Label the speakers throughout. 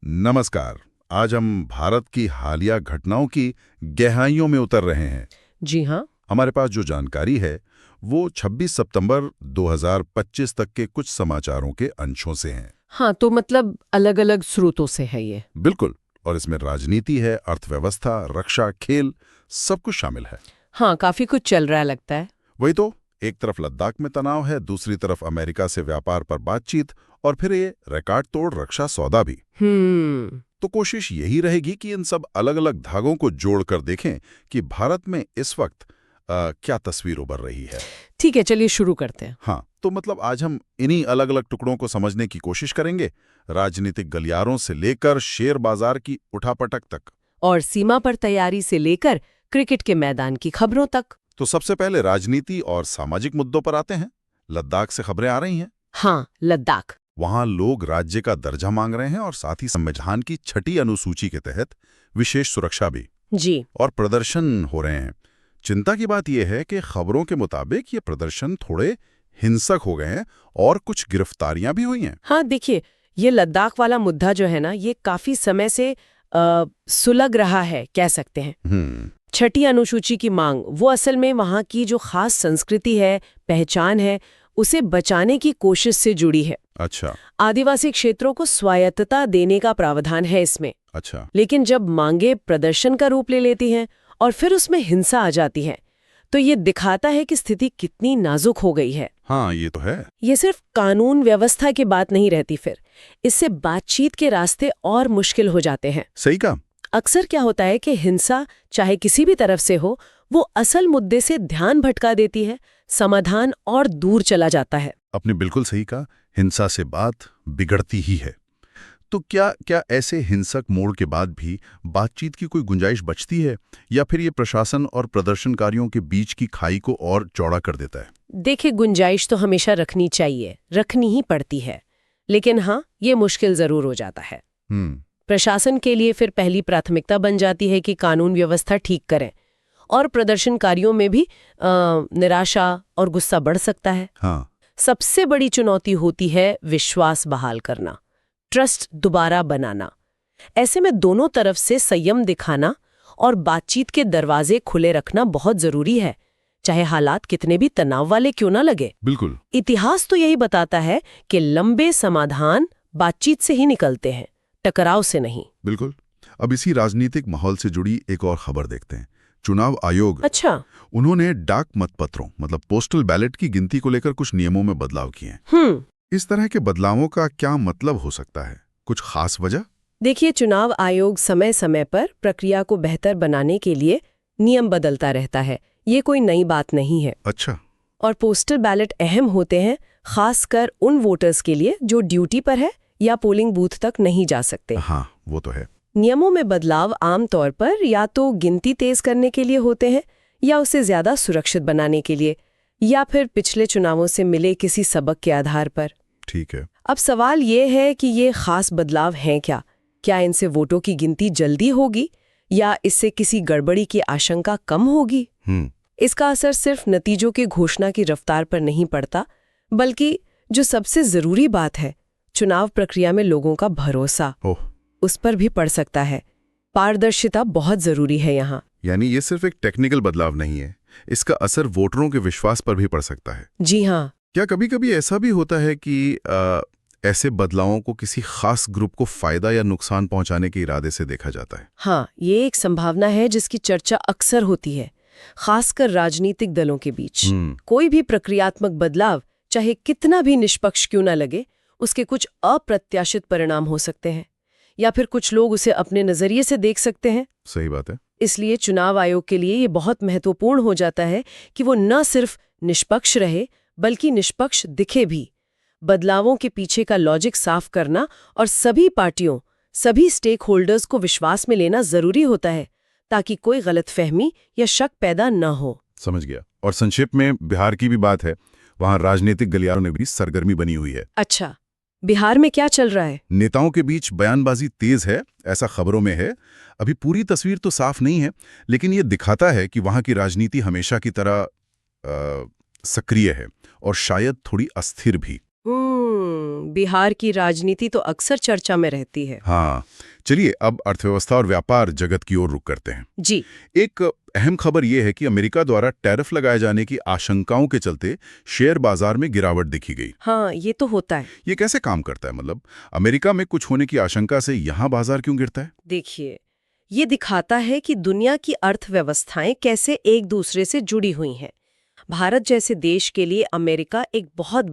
Speaker 1: नमस्कार। आज हम भारत की हालिया घटनाओं की गहराइयों में उतर रहे हैं।
Speaker 2: जी हाँ।
Speaker 1: हमारे पास जो जानकारी है वो 26 सितंबर 2025 तक के कुछ समाचारों के अंशों से हैं।
Speaker 2: हाँ, तो मतलब अलग अलग स्रोतों से है ये।
Speaker 1: बिल्कुल। और इसमें राजनीति है, अर्थव्यवस्था, रक्षा, खेल, सब कुछ शामिल है।
Speaker 2: हाँ, काफी कुछ चल रहा है लगता है।
Speaker 1: वही तो, एक तरफ लद्दाख में तनाव है, दूसरी तरफ अमेरिका से व्यापार पर बातचीत, और फिर ये रिकॉर्ड तोड़ रक्षा सौदा भी। तो कोशिश यही रहेगी कि इन सब अलग अलग धागों को जोड़कर देखें कि भारत में इस वक्त क्या तस्वीर उभर रही है।
Speaker 2: ठीक है, चलिए शुरू करते हैं।
Speaker 1: हाँ, तो मतलब आज हम इन्हीं अलग अलग टुकड़ों को समझने की कोशिश करेंगे, राजनीतिक गलियारों से लेकर शेयर बाजार की उठापटक तक।
Speaker 2: और सीमा पर तैयारी से लेकर क्रिकेट के मैदान की खबरों तक।
Speaker 1: तो सबसे पहले राजनीति और सामाजिक मुद्दों पर आते हैं। लद्दाख से खबरें आ रही हैं।
Speaker 2: हाँ, लद्दाख।
Speaker 1: वहां लोग राज्य का दर्जा मांग रहे हैं और साथ ही संविधान की 6ठी अनुसूची के तहत विशेष सुरक्षा भी।
Speaker 2: जी।
Speaker 1: और प्रदर्शन हो रहे हैं। चिंता की बात यह है कि खबरों के मुताबिक ये प्रदर्शन थोड़े हिंसक हो गए हैं और कुछ गिरफ्तारियां भी हुई हैं।
Speaker 2: हाँ, देखिए, ये लद्दाख वाला मुद्दा जो है ना, ये काफी समय से सुलग रहा है, कह सकते हैं। 6ठी अनुसूची की मांग, वो असल में वहाँ की जो खास संस्कृति है, पहचान है, उसे बचाने की कोशिश से जुड़ी है।
Speaker 1: अच्छा।
Speaker 2: आदिवासी क्षेत्रों को स्वायत्तता देने का प्रावधान है इसमें।
Speaker 1: अच्छा।
Speaker 2: लेकिन जब मांगे प्रदर्शन का रूप ले लेती हैं और फिर उसमें हिंसा आ जाती है, तो ये दिखाता है कि स्थिति कितनी नाजुक हो गई है।
Speaker 1: हाँ, ये तो है।
Speaker 2: ये सिर्फ कानून व्यवस्था की बात नहीं रहती, फिर इससे बातचीत के रास्ते और मुश्किल हो जाते हैं।
Speaker 1: सही कहा।
Speaker 2: अक्सर क्या होता है कि हिंसा, चाहे किसी भी तरफ से हो, वो असल मुद्दे से ध्यान भटका देती है, समाधान और दूर चला जाता है।
Speaker 1: आपने बिल्कुल सही कहा, हिंसा से बात बिगड़ती ही है। तो क्या ऐसे हिंसक मोड़ के बाद भी बातचीत की कोई गुंजाइश बचती है, या फिर ये प्रशासन और प्रदर्शनकारियों के बीच की खाई को और चौड़ा कर देता है?
Speaker 2: देखिए, गुंजाइश तो हमेशा रखनी चाहिए, रखनी ही पड़ती है। लेकिन हाँ, ये मुश्किल जरूर हो जाता है। प्रशासन के लिए फिर पहली प्राथमिकता बन जाती है कि कानून व्यवस्था ठीक करें, और प्रदर्शनकारियों में भी निराशा और गुस्सा बढ़ सकता है।
Speaker 1: हाँ।
Speaker 2: सबसे बड़ी चुनौती होती है विश्वास बहाल करना, ट्रस्ट दोबारा बनाना। ऐसे में दोनों तरफ से संयम दिखाना और बातचीत के दरवाजे खुले रखना बहुत जरूरी है, चाहे हालात कितने भी तनाव वाले क्यों ना लगे।
Speaker 1: बिल्कुल।
Speaker 2: इतिहास तो यही बताता है कि लंबे समाधान बातचीत से ही निकलते हैं, टकराव से नहीं।
Speaker 1: बिल्कुल। अब इसी राजनीतिक माहौल से जुड़ी एक और खबर देखते हैं। चुनाव आयोग,
Speaker 2: अच्छा,
Speaker 1: उन्होंने डाक मतपत्रों मतलब पोस्टल बैलेट की गिनती को लेकर कुछ नियमों में बदलाव किए हैं। इस तरह के बदलावों का क्या मतलब हो सकता है? कुछ खास वजह?
Speaker 2: देखिए, चुनाव आयोग समय समय पर प्रक्रिया को बेहतर बनाने के लिए नियम बदलता रहता है, ये कोई नई बात नहीं है।
Speaker 1: अच्छा।
Speaker 2: और पोस्टल बैलेट अहम होते हैं, खासकर उन वोटर्स के लिए जो ड्यूटी पर है या पोलिंग बूथ तक नहीं जा सकते।
Speaker 1: हाँ, वो तो है।
Speaker 2: नियमों में बदलाव आमतौर पर या तो गिनती तेज करने के लिए होते हैं, या उसे ज्यादा सुरक्षित बनाने के लिए, या फिर पिछले चुनावों से मिले किसी सबक के आधार पर।
Speaker 1: ठीक है।
Speaker 2: अब सवाल ये है कि ये खास बदलाव हैं क्या? क्या इनसे वोटों की गिनती जल्दी होगी, या इससे किसी गड़बड़ी की आशंका कम होगी? इसका असर सिर्फ नतीजों की घोषणा की रफ्तार पर नहीं पड़ता, बल्कि जो सबसे जरूरी बात है, चुनाव प्रक्रिया में लोगों का भरोसा, उस पर भी पड़ सकता है। पारदर्शिता बहुत जरूरी है यहाँ।
Speaker 1: यानी ये सिर्फ एक टेक्निकल बदलाव नहीं है, इसका असर वोटरों के विश्वास पर भी पड़ सकता है।
Speaker 2: जी हाँ।
Speaker 1: क्या कभी-कभी ऐसा भी होता है कि ऐसे बदलावों को किसी खास ग्रुप को फायदा या नुकसान पहुंचाने के इरादे से देखा जाता है?
Speaker 2: हाँ, ये एक संभावना है जिसकी चर्चा अक्सर होती है, खासकर राजनीतिक दलों के बीच। कोई भी प्रक्रियात्मक बदलाव, चाहे कितना भी निष्पक्ष क्यों न लगे, उसके कुछ अप्रत्याशित परिणाम हो सकते हैं, या फिर कुछ लोग उसे अपने नजरिए से देख सकते हैं।
Speaker 1: सही बात है।
Speaker 2: इसलिए चुनाव आयोग के लिए ये बहुत महत्वपूर्ण हो जाता है कि वो न सिर्फ निष्पक्ष रहे, बल्कि निष्पक्ष दिखे भी। बदलावों के पीछे का लॉजिक साफ करना और सभी पार्टियों, सभी स्टेक होल्डर्स को विश्वास में लेना जरूरी होता है, ताकि कोई गलतफहमी या शक पैदा न हो।
Speaker 1: समझ गया। और संक्षेप में बिहार की भी बात है, वहां राजनीतिक गलियारों में भी सरगर्मी बनी हुई है।
Speaker 2: अच्छा, बिहार में क्या चल रहा है?
Speaker 1: नेताओं के बीच बयानबाजी तेज है, ऐसा खबरों में है। अभी पूरी तस्वीर तो साफ नहीं है, लेकिन ये दिखाता है कि वहां की राजनीति हमेशा की तरह सक्रिय है और शायद थोड़ी अस्थिर भी।
Speaker 2: बिहार की राजनीति तो अक्सर चर्चा में रहती है।
Speaker 1: हाँ, चलिए अब अर्थव्यवस्था और व्यापार जगत की ओर रुख करते हैं।
Speaker 2: जी।
Speaker 1: एक अहम खबर यह है कि अमेरिका द्वारा टैरिफ लगाए जाने की आशंकाओं के चलते शेयर बाजार में गिरावट देखी गई।
Speaker 2: हाँ, ये तो होता है।
Speaker 1: ये कैसे काम करता है? मतलब अमेरिका में कुछ होने की आशंका से यहाँ बाजार क्यों गिरता है?
Speaker 2: देखिए, ये दिखाता है कि दुनिया की अर्थव्यवस्थाएं कैसे एक दूसरे से जुड़ी हुई हैं। भारत जैसे देश के लिए अमेरिका एक बहुत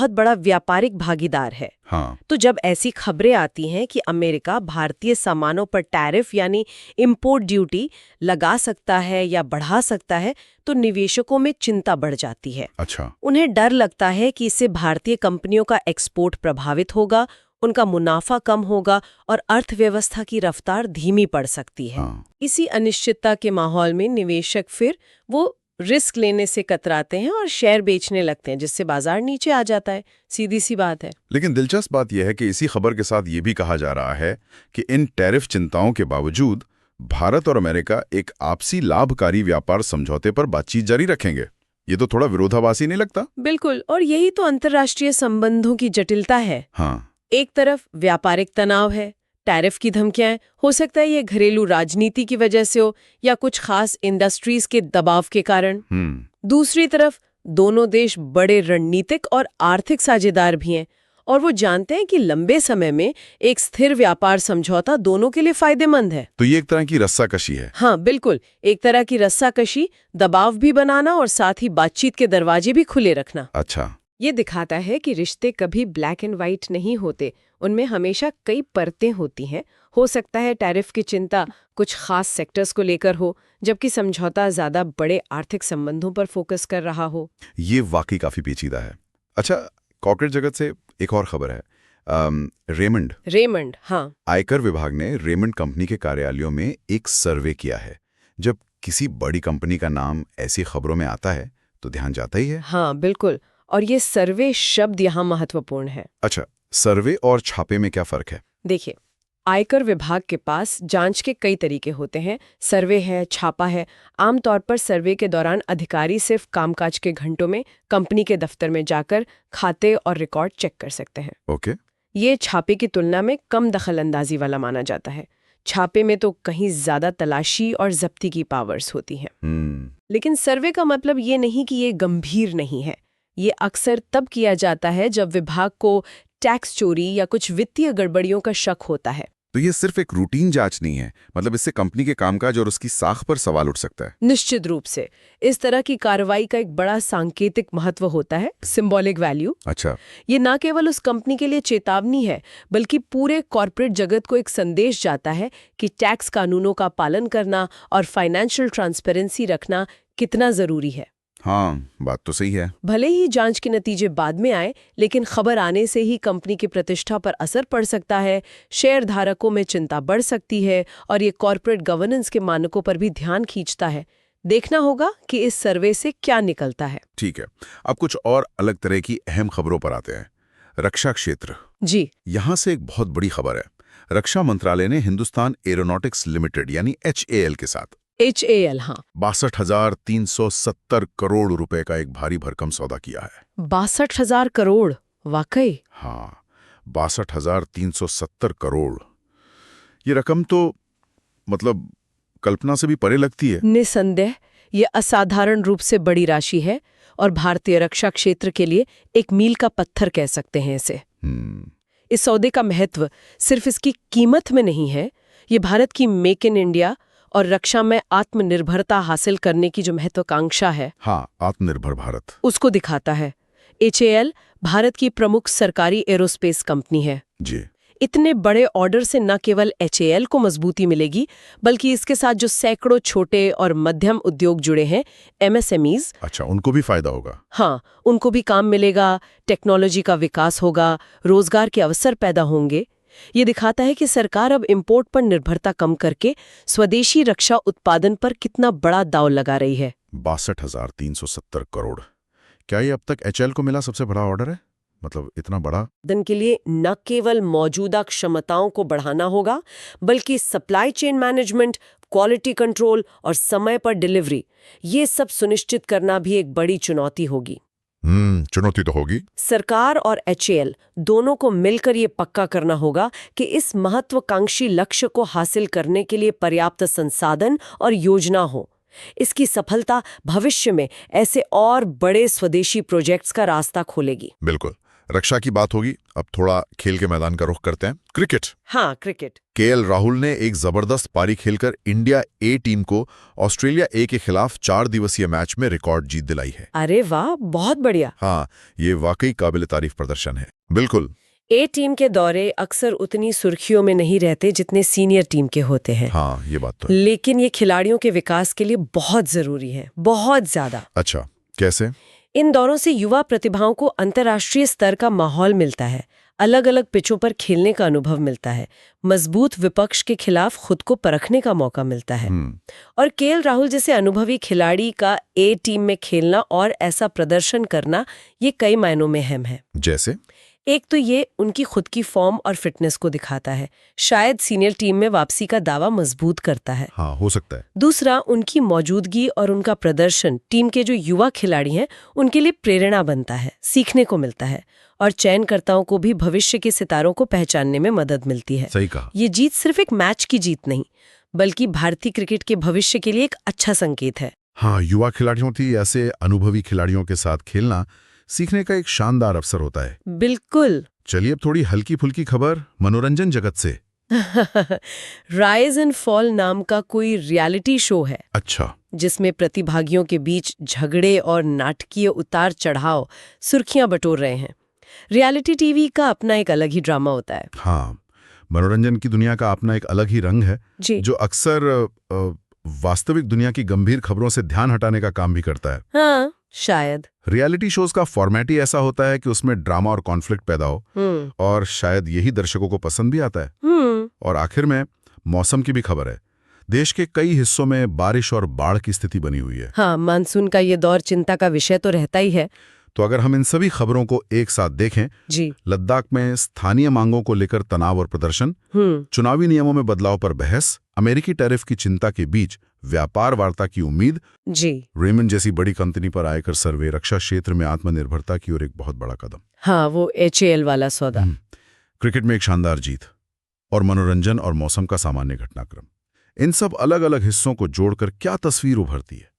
Speaker 2: बड़ा व्यापारिक भागीदार है।
Speaker 1: हाँ।
Speaker 2: तो जब ऐसी खबरें आती हैं कि अमेरिका भारतीय सामानों पर टैरिफ यानी इंपोर्ट ड्यूटी लगा सकता है या बढ़ा सकता है, तो निवेशकों में चिंता बढ़ जाती है।
Speaker 1: अच्छा।
Speaker 2: उन्हें डर लगता है कि इससे भारतीय कंपनियों का एक्सपोर्ट प्रभावित होगा, उनका मुनाफा कम होगा और अर्थव्यवस्था की रफ्तार धीमी पड़ सकती है।
Speaker 1: हाँ।
Speaker 2: इसी अनिश्चितता के माहौल में निवेशक फिर वो रिस्क लेने से कतराते हैं और शेयर बेचने लगते हैं, जिससे बाजार नीचे आ जाता है। सीधी सी बात है।
Speaker 1: लेकिन दिलचस्प बात यह है कि इसी खबर के साथ ये भी कहा जा रहा है कि इन टैरिफ चिंताओं के बावजूद भारत और अमेरिका एक आपसी लाभकारी व्यापार समझौते पर बातचीत जारी रखेंगे। ये तो थोड़ा विरोधाभासी नहीं लगता?
Speaker 2: बिल्कुल, और यही तो अंतर्राष्ट्रीय संबंधों की जटिलता है।
Speaker 1: हाँ।
Speaker 2: एक तरफ व्यापारिक तनाव है, टैरिफ की धमकियां, हो सकता है ये घरेलू राजनीति की वजह से हो या कुछ खास इंडस्ट्रीज के दबाव के कारण। दूसरी तरफ दोनों देश बड़े रणनीतिक और आर्थिक साझेदार भी हैं और वो जानते हैं कि लंबे समय में एक स्थिर व्यापार समझौता दोनों के लिए फायदेमंद है।
Speaker 1: तो ये एक तरह की रस्साकशी है।
Speaker 2: हाँ बिल्कुल, एक तरह की रस्साकशी, दबाव भी बनाना और साथ ही बातचीत के दरवाजे भी खुले रखना।
Speaker 1: अच्छा।
Speaker 2: ये दिखाता है कि रिश्ते कभी ब्लैक एंड व्हाइट नहीं होते, उनमें हमेशा कई परतें होती हैं। हो सकता है टैरिफ की चिंता कुछ खास सेक्टर्स को लेकर हो, जबकि समझौता ज्यादा बड़े आर्थिक संबंधों पर फोकस कर रहा हो।
Speaker 1: ये वाकई काफी पेचीदा है। अच्छा, कॉर्पोरेट जगत से एक और खबर है। रेमंड,
Speaker 2: हाँ।
Speaker 1: आयकर विभाग ने रेमंड कंपनी के कार्यालयों में एक सर्वे किया है। जब किसी बड़ी कंपनी का नाम ऐसी खबरों में आता है तो ध्यान जाता ही है।
Speaker 2: हाँ बिल्कुल, और ये सर्वे शब्द यहाँ महत्वपूर्ण है।
Speaker 1: अच्छा, सर्वे और छापे में क्या फर्क है?
Speaker 2: देखिए, आयकर विभाग के पास जांच के कई तरीके होते हैं। सर्वे है, छापा है। आमतौर पर सर्वे के दौरान अधिकारी सिर्फ कामकाज के घंटों में कंपनी के दफ्तर में जाकर खाते और रिकॉर्ड चेक कर सकते हैं।
Speaker 1: ओके।
Speaker 2: ये छापे की तुलना में कम दखलंदाजी वाला माना जाता है। छापे में तो कहीं ज्यादा तलाशी और जब्ती की पावर्स होती हैं। लेकिन सर्वे का मतलब ये नहीं कि ये गंभीर नहीं है। ये अक्सर तब किया जाता है जब विभाग को टैक्स चोरी या कुछ वित्तीय गड़बड़ियों का शक होता है।
Speaker 1: तो ये सिर्फ एक रूटीन जांच नहीं है, मतलब इससे कंपनी के कामकाज और उसकी साख पर सवाल उठ सकता है।
Speaker 2: निश्चित रूप से इस तरह की कार्रवाई का एक बड़ा सांकेतिक महत्व होता है, सिंबॉलिक वैल्यू।
Speaker 1: अच्छा।
Speaker 2: ये न केवल उस कंपनी के लिए चेतावनी है, बल्कि पूरे कॉर्पोरेट जगत को एक संदेश जाता है कि टैक्स कानूनों का पालन करना और फाइनेंशियल ट्रांसपेरेंसी रखना कितना जरूरी है।
Speaker 1: हाँ, बात तो सही है।
Speaker 2: भले ही जांच के नतीजे बाद में आए, लेकिन खबर आने से ही कंपनी की प्रतिष्ठा पर असर पड़ सकता है, शेयर धारकों में चिंता बढ़ सकती है और ये कॉर्पोरेट गवर्नेंस के मानकों पर भी ध्यान खींचता है। देखना होगा कि इस सर्वे से क्या निकलता है।
Speaker 1: ठीक है, अब कुछ और अलग तरह की अहम खबरों पर आते हैं। रक्षा क्षेत्र। जी, यहाँ से एक बहुत बड़ी खबर है। रक्षा मंत्रालय ने हिंदुस्तान एरोनॉटिक्स लिमिटेड यानी HAL के साथ
Speaker 2: HAL, हाँ,
Speaker 1: 62,370 करोड़ रुपए का एक भारी भरकम सौदा किया है।
Speaker 2: 62,000 करोड़, वाकई?
Speaker 1: हाँ, 62,370 करोड़। ये रकम तो मतलब कल्पना से भी परे लगती है।
Speaker 2: निसंदेह ये असाधारण रूप से बड़ी राशि है और भारतीय रक्षा क्षेत्र के लिए एक मील का पत्थर कह सकते हैं इसे। इस सौदे का महत्व सिर्फ इसकी कीमत में नहीं है, ये भारत की मेक इन इंडिया और रक्षा में आत्मनिर्भरता हासिल करने की जो महत्वाकांक्षा है,
Speaker 1: हाँ, आत्मनिर्भर भारत,
Speaker 2: उसको दिखाता है। HAL भारत की प्रमुख सरकारी एरोस्पेस कंपनी है।
Speaker 1: जी।
Speaker 2: इतने बड़े ऑर्डर से न केवल HAL को मजबूती मिलेगी, बल्कि इसके साथ जो सैकड़ों छोटे और मध्यम उद्योग जुड़े हैं, MSMEs,
Speaker 1: अच्छा, उनको भी फायदा होगा।
Speaker 2: हाँ, उनको भी काम मिलेगा, टेक्नोलॉजी का विकास होगा, रोजगार के अवसर पैदा होंगे। ये दिखाता है कि सरकार अब इंपोर्ट पर निर्भरता कम करके स्वदेशी रक्षा उत्पादन पर कितना बड़ा दांव लगा रही है।
Speaker 1: 62,370 करोड़। क्या ये अब तक HAL को मिला सबसे बड़ा ऑर्डर है? मतलब इतना बड़ा?
Speaker 2: दिन के लिए न केवल मौजूदा क्षमताओं को बढ़ाना होगा, बल्कि supply chain management, quality control और समय पर डिलीवरी, ये सब सुनिश्चित करना भी एक बड़ी चुनौती होगी।
Speaker 1: चुनौती तो होगी।
Speaker 2: सरकार और HAL दोनों को मिलकर ये पक्का करना होगा कि इस महत्वाकांक्षी लक्ष्य को हासिल करने के लिए पर्याप्त संसाधन और योजना हो। इसकी सफलता भविष्य में ऐसे और बड़े स्वदेशी प्रोजेक्ट्स का रास्ता खोलेगी।
Speaker 1: बिल्कुल। रक्षा की बात होगी, अब थोड़ा खेल के मैदान का रुख करते हैं। क्रिकेट।
Speaker 2: हाँ, क्रिकेट। KL
Speaker 1: राहुल ने एक जबरदस्त पारी खेलकर इंडिया ए टीम को ऑस्ट्रेलिया ए के खिलाफ 4 दिवसीय मैच में रिकॉर्ड जीत दिलाई है।
Speaker 2: अरे वाह, बहुत बढ़िया।
Speaker 1: हाँ, ये वाकई काबिल तारीफ प्रदर्शन है। बिल्कुल।
Speaker 2: ए टीम के दौरे अक्सर उतनी सुर्खियों में नहीं रहते जितने सीनियर टीम के होते हैं।
Speaker 1: हाँ, ये बात तो है।
Speaker 2: लेकिन ये खिलाड़ियों के विकास के लिए बहुत जरूरी है, बहुत ज्यादा।
Speaker 1: अच्छा, कैसे?
Speaker 2: इन दौरों से युवा प्रतिभाओं को अंतर्राष्ट्रीय स्तर का माहौल मिलता है, अलग अलग पिचों पर खेलने का अनुभव मिलता है, मजबूत विपक्ष के खिलाफ खुद को परखने का मौका मिलता है। और KL राहुल जैसे अनुभवी खिलाड़ी का ए टीम में खेलना और ऐसा प्रदर्शन करना, ये कई मायनों में अहम है।
Speaker 1: जैसे?
Speaker 2: एक तो ये उनकी खुद की फॉर्म और फिटनेस को दिखाता है, शायद सीनियर टीम में वापसी का दावा मजबूत करता है।
Speaker 1: हाँ, हो सकता है।
Speaker 2: दूसरा, उनकी मौजूदगी और उनका प्रदर्शन टीम के जो युवा खिलाड़ी हैं उनके लिए प्रेरणा बनता है, सीखने को मिलता है, और चयनकर्ताओं को भी भविष्य के सितारों को पहचानने में मदद मिलती है।
Speaker 1: सही कहा।
Speaker 2: ये जीत सिर्फ एक मैच की जीत नहीं, बल्कि भारतीय क्रिकेट के भविष्य के लिए एक अच्छा संकेत है।
Speaker 1: हाँ, युवा खिलाड़ियों की ऐसे अनुभवी खिलाड़ियों के साथ खेलना सीखने का एक शानदार अवसर होता है।
Speaker 2: बिल्कुल।
Speaker 1: चलिए अब थोड़ी हल्की फुल्की खबर मनोरंजन जगत से।
Speaker 2: राइज एंड फॉल नाम का कोई रियलिटी शो है।
Speaker 1: अच्छा।
Speaker 2: जिसमें प्रतिभागियों के बीच झगड़े और नाटकीय उतार चढ़ाव सुर्खियां बटोर रहे हैं। रियलिटी टीवी का अपना एक अलग ही ड्रामा होता है।
Speaker 1: हाँ, मनोरंजन की दुनिया का अपना एक अलग ही रंग है
Speaker 2: जी।
Speaker 1: जो अक्सर वास्तविक दुनिया की गंभीर खबरों से ध्यान हटाने का काम भी करता है।
Speaker 2: हाँ, शायद।
Speaker 1: रियलिटी शोज का फॉर्मेट ही ऐसा होता है कि उसमें ड्रामा और कॉन्फ्लिक्ट पैदा हो, और शायद यही दर्शकों को पसंद भी आता है। और आखिर में मौसम की भी खबर है। देश के कई हिस्सों में बारिश और बाढ़ की स्थिति बनी हुई है।
Speaker 2: हाँ, मानसून का ये दौर चिंता का विषय तो रहता ही है।
Speaker 1: तो अगर हम इन सभी खबरों को एक साथ देखें,
Speaker 2: जी।
Speaker 1: लद्दाख में स्थानीय मांगों को लेकर तनाव और प्रदर्शन, चुनावी नियमों में बदलाव पर बहस, अमेरिकी टैरिफ की चिंता के बीच व्यापार वार्ता की उम्मीद,
Speaker 2: जी।
Speaker 1: रेमंड जैसी बड़ी कंपनी पर आयकर सर्वे, रक्षा क्षेत्र में आत्मनिर्भरता की ओर एक बहुत बड़ा कदम।
Speaker 2: हाँ, वो HAL वाला सौदा।
Speaker 1: क्रिकेट में एक शानदार जीत, और मनोरंजन और मौसम का सामान्य घटनाक्रम। इन सब अलग अलग हिस्सों को जोड़कर क्या तस्वीर उभरती है?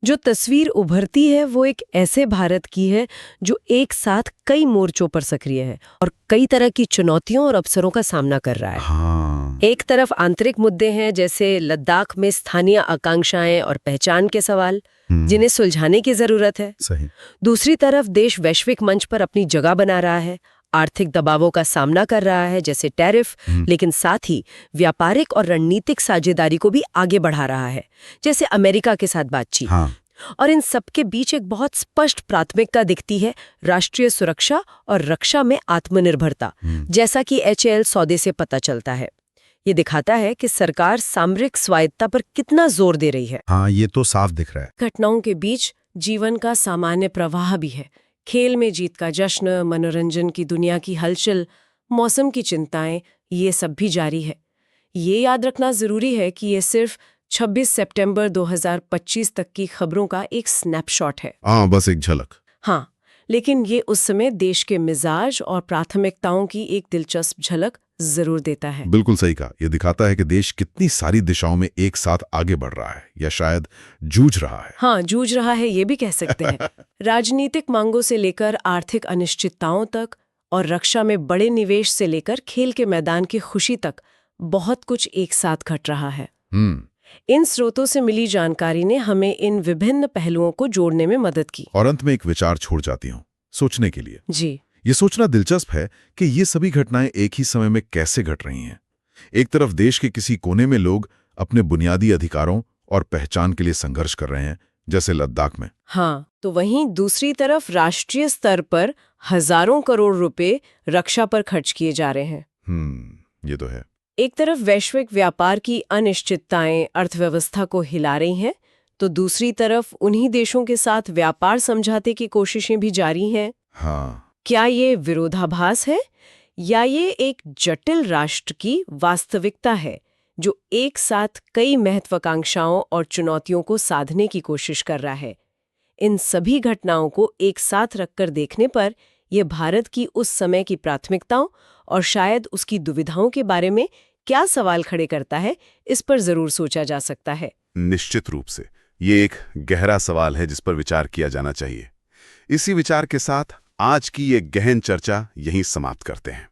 Speaker 2: जो तस्वीर उभरती है वो एक ऐसे भारत की है जो एक साथ कई मोर्चों पर सक्रिय है और कई तरह की चुनौतियों और अवसरों का सामना कर रहा है।
Speaker 1: हाँ।
Speaker 2: एक तरफ आंतरिक मुद्दे हैं, जैसे लद्दाख में स्थानीय आकांक्षाएं और पहचान के सवाल, जिन्हें सुलझाने की जरूरत है।
Speaker 1: सही।
Speaker 2: दूसरी तरफ देश वैश्विक मंच पर अपनी जगह बना रहा है, आर्थिक दबावों का सामना कर रहा है जैसे टैरिफ, लेकिन साथ ही व्यापारिक और रणनीतिक साझेदारी को भी आगे बढ़ा रहा है, जैसे अमेरिका के साथ बातचीत।
Speaker 1: हाँ।
Speaker 2: और इन सबके बीच एक बहुत स्पष्ट प्राथमिकता दिखती है, राष्ट्रीय सुरक्षा और रक्षा में आत्मनिर्भरता, जैसा कि HAL सौदे से पता चलता है। ये दिखाता है कि सरकार सामरिक स्वायत्तता पर कितना जोर दे रही है।
Speaker 1: हाँ, ये तो साफ दिख रहा है।
Speaker 2: घटनाओं के बीच जीवन का सामान्य प्रवाह भी है। खेल में जीत का जश्न, मनोरंजन की दुनिया की हलचल, मौसम की चिंताएं, ये सब भी जारी है। ये याद रखना जरूरी है कि ये सिर्फ 26 सितंबर 2025 तक की खबरों का एक स्नैपशॉट है।
Speaker 1: हाँ, बस एक झलक।
Speaker 2: हाँ, लेकिन ये उस समय देश के मिजाज और प्राथमिकताओं की एक दिलचस्प झलक जरूर देता है।
Speaker 1: बिल्कुल सही कहा। यह दिखाता है कि देश कितनी सारी दिशाओं में एक साथ आगे बढ़ रहा है, या शायद जूझ रहा है।
Speaker 2: हाँ, जूझ रहा है, ये भी कह सकते हैं। राजनीतिक मांगों से लेकर आर्थिक अनिश्चितताओं तक, और रक्षा में बड़े निवेश से लेकर खेल के मैदान की खुशी तक, बहुत कुछ एक साथ घट रहा है। इन स्रोतों से मिली जानकारी ने हमें इन विभिन्न पहलुओं को जोड़ने में मदद की।
Speaker 1: और अंत में एक विचार छोड़ जाती हूँ सोचने के लिए।
Speaker 2: जी।
Speaker 1: ये सोचना दिलचस्प है कि ये सभी घटनाएं एक ही समय में कैसे घट रही हैं। एक तरफ देश के किसी कोने में लोग अपने बुनियादी अधिकारों और पहचान के लिए संघर्ष कर रहे हैं, जैसे लद्दाख में।
Speaker 2: हाँ, तो वहीं दूसरी तरफ राष्ट्रीय स्तर पर हजारों करोड़ रुपए रक्षा पर खर्च किए जा रहे हैं।
Speaker 1: ये तो है।
Speaker 2: एक तरफ वैश्विक व्यापार की अनिश्चितताएं अर्थव्यवस्था को हिला रही हैं, तो दूसरी तरफ उन्हीं देशों के साथ व्यापार समझौते की कोशिशें भी जारी हैं।
Speaker 1: हाँ।
Speaker 2: क्या ये विरोधाभास है, या ये एक जटिल राष्ट्र की वास्तविकता है जो एक साथ कई महत्वाकांक्षाओं और चुनौतियों को साधने की कोशिश कर रहा है? इन सभी घटनाओं को एक साथ रखकर देखने पर यह भारत की उस समय की प्राथमिकताओं और शायद उसकी दुविधाओं के बारे में क्या सवाल खड़े करता है, इस पर जरूर सोचा जा सकता है।
Speaker 3: निश्चित रूप से ये एक गहरा सवाल है जिस पर विचार किया जाना चाहिए। इसी विचार के साथ आज की ये गहन चर्चा यहीं समाप्त करते हैं।